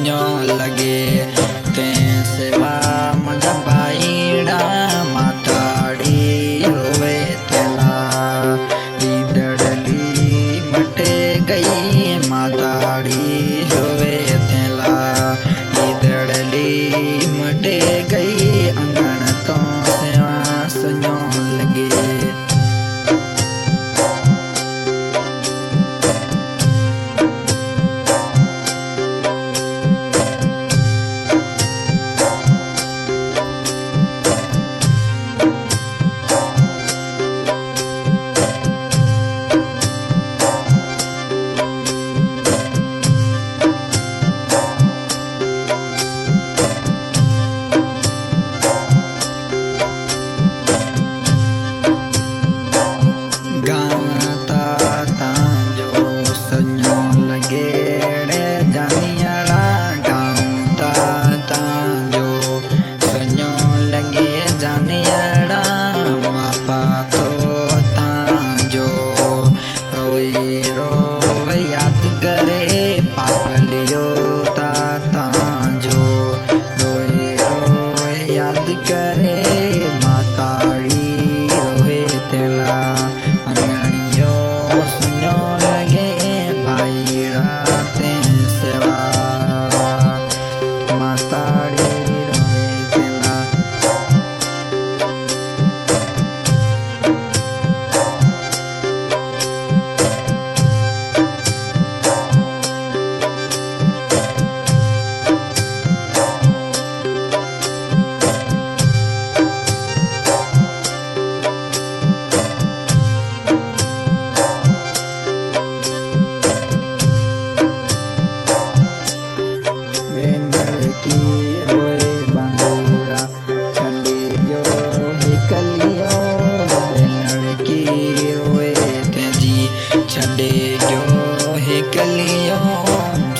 सन्यो लगे ते सेवा मजा बाईड़ा माताड़ी रोवे तेला ईदड़ली मटे गई माताड़ी रोवे तेला ईदड़ली मटे गई अंगण तो सेवा सन्यो लगे।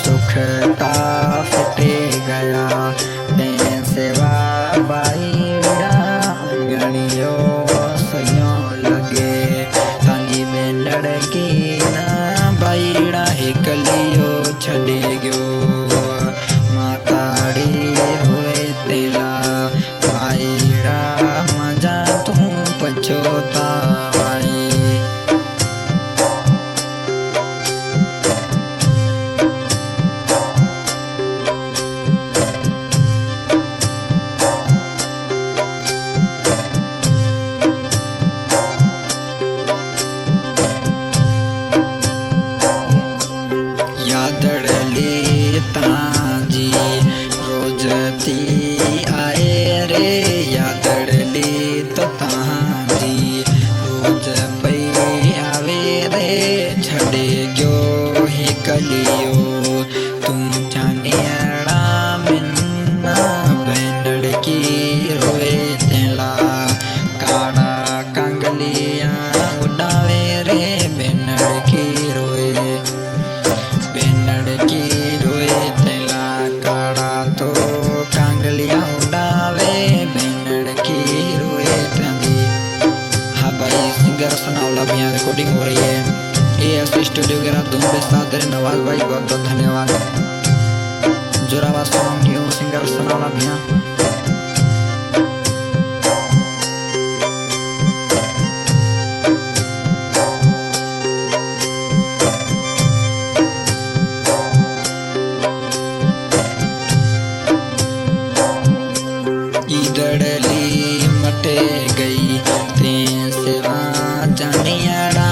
सुखता फटे गया सेवा बाईड़ा गणियो सयो लगे तांगी में लड़की ना बाईड़ा हिकलियो छड़े गयो माताड़ी हुए तेला बाईड़ा मजा तू पछोता ताजी रोजती आए रे यादड़ली तो ताजी रोज पई आवे रे छड़े गयो ही कलियो तुम जानियड़ा मिन्ना बेंडड़ की रोए तेला काड़ा कांगलिया उड़ावे रे बेंडड़ की रोए बेंडड़ की रिकॉर्डिंग हो रही है AS स्टूडियो के रात धूम के साथ नवाज भाई बहुत बहुत धन्यवाद। जोराबाद सॉन्ग न्यू सिंगर सनावला भैया ईदड़ली मटे गई ते सेवा जानियाड़ा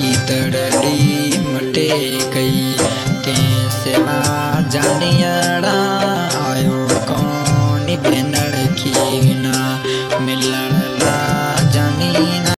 ईदड़ली मटे गई ते सेवा जानियाड़ा।